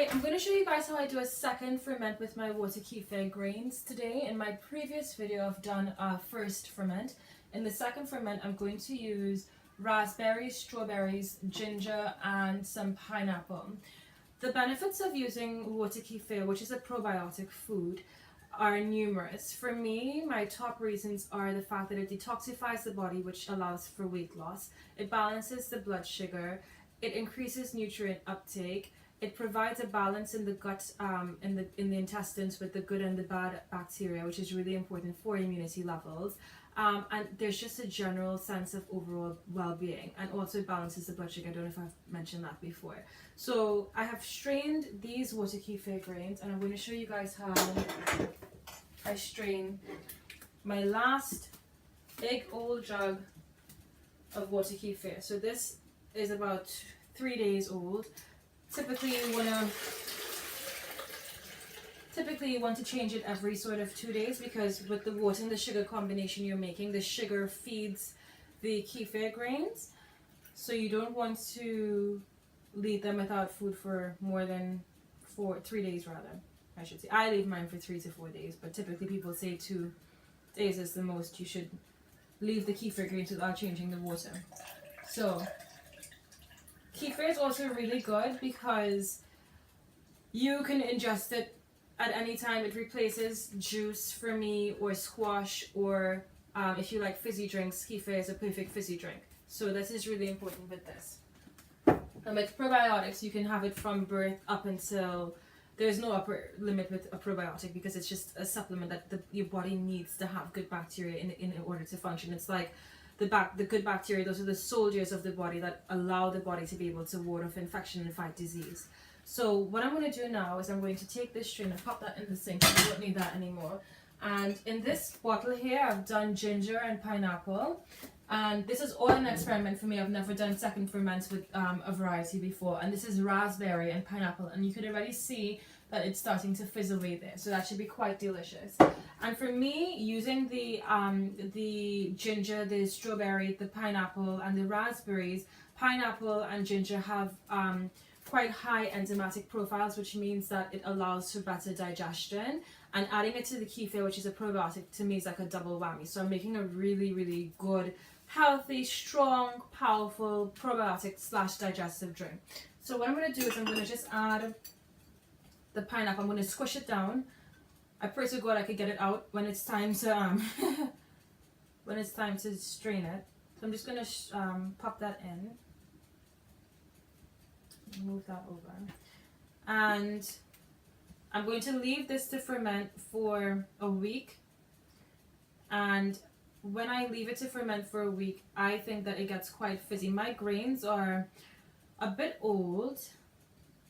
Alright, I'm going to show you guys how I do a second ferment with my water kefir grains today. In my previous video I've done a first ferment. In the second ferment I'm going to use raspberries, strawberries, ginger and some pineapple. The benefits of using water kefir, which is a probiotic food, are numerous. For me, my top reasons are the fact that it detoxifies the body, which allows for weight loss. It balances the blood sugar. It increases nutrient uptake. It provides a balance in the gut, in the intestines with the good and the bad bacteria, which is really important for immunity levels. And there's just a general sense of overall well-being, and also it balances the blood sugar. I don't know if I've mentioned that before. So I have strained these water kefir grains, and I'm going to show you guys how I strain my last big old jug of water kefir. So this is about 3 days old. Typically you want to change it every sort of 2 days, because with the water and the sugar combination you're making, the sugar feeds the kefir grains, so you don't want to leave them without food for more than 3 days rather, I should say. I leave mine for 3 to 4 days, but typically people say 2 days is the most you should leave the kefir grains without changing the water. So kefir is also really good because you can ingest it at any time. It replaces juice for me, or squash, or if you like fizzy drinks, kefir is a perfect fizzy drink. So this is really important with this. And with probiotics, you can have it from birth up until, there's no upper limit with a probiotic, because it's just a supplement that your body needs to have good bacteria in order to function. It's like the good bacteria, those are the soldiers of the body that allow the body to be able to ward off infection and fight disease. So what I'm going to do now is I'm going to take this strainer, pop that in the sink, I don't need that anymore. And in this bottle here, I've done ginger and pineapple. And this is all an experiment for me. I've never done second ferments with a variety before. And this is raspberry and pineapple. And you could already see that it's starting to fizz away there. So that should be quite delicious. And for me, using the ginger, the strawberry, the pineapple, and the raspberries, pineapple and ginger have quite high enzymatic profiles, which means that it allows for better digestion. And adding it to the kefir, which is a probiotic, to me is like a double whammy. So I'm making a really, really good, healthy, strong, powerful probiotic / digestive drink. So what I'm going to do is I'm going to just add the pineapple. I'm going to squish it down. I pray to God I could get it out when it's time to when it's time to strain it. So I'm just going to pop that in. Move that over. And I'm going to leave this to ferment for a week. And when I leave it to ferment for a week, I think that it gets quite fizzy. My grains are a bit old.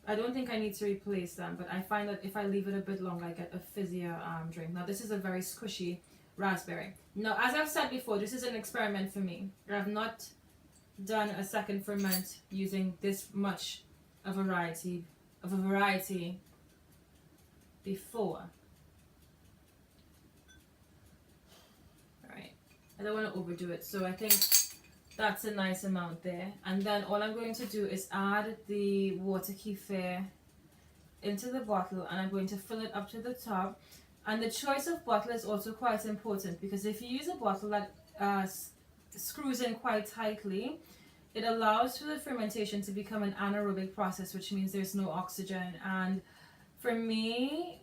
I don't think I need to replace them, but I find that if I leave it a bit longer, I get a fizzier drink. Now this is a very squishy raspberry. Now, as I've said before, this is an experiment for me. I've not done a second ferment using this much of a variety before. Alright, I don't want to overdo it, so I think that's a nice amount there. And then all I'm going to do is add the water kefir into the bottle, and I'm going to fill it up to the top. And the choice of bottle is also quite important, because if you use a bottle that screws in quite tightly, it allows for the fermentation to become an anaerobic process, which means there's no oxygen. And for me,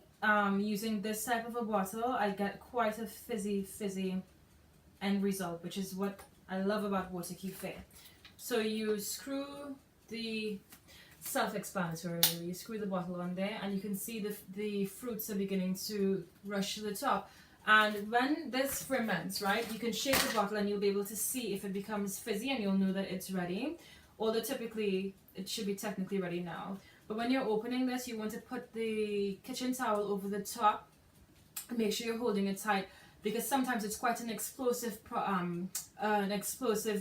using this type of a bottle, I get quite a fizzy end result, which is what I love about water kefir. So you screw the, self-explanatory, you screw the bottle on there, and you can see the fruits are beginning to rush to the top. And when this ferments, right, you can shake the bottle and you'll be able to see if it becomes fizzy, and you'll know that it's ready. Although typically it should be technically ready now. But when you're opening this, you want to put the kitchen towel over the top and make sure you're holding it tight, because sometimes it's quite an explosive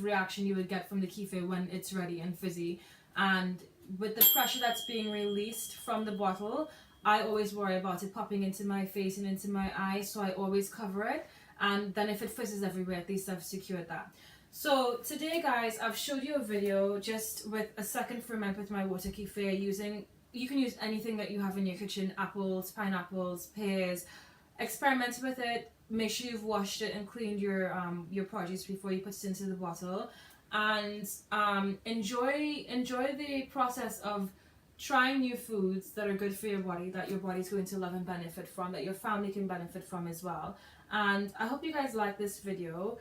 reaction you would get from the kefir when it's ready and fizzy. And with the pressure that's being released from the bottle, I always worry about it popping into my face and into my eyes, so I always cover it. And then if it fizzes everywhere, at least I've secured that. So today, guys, I've showed you a video just with a second ferment with my water kefir using you can use anything that you have in your kitchen, apples, pineapples, pears. Experiment with it. Make sure you've washed it and cleaned your produce before you put it into the bottle, and enjoy the process of trying new foods that are good for your body, that your body's going to love and benefit from, that your family can benefit from as well. And I hope you guys like this video.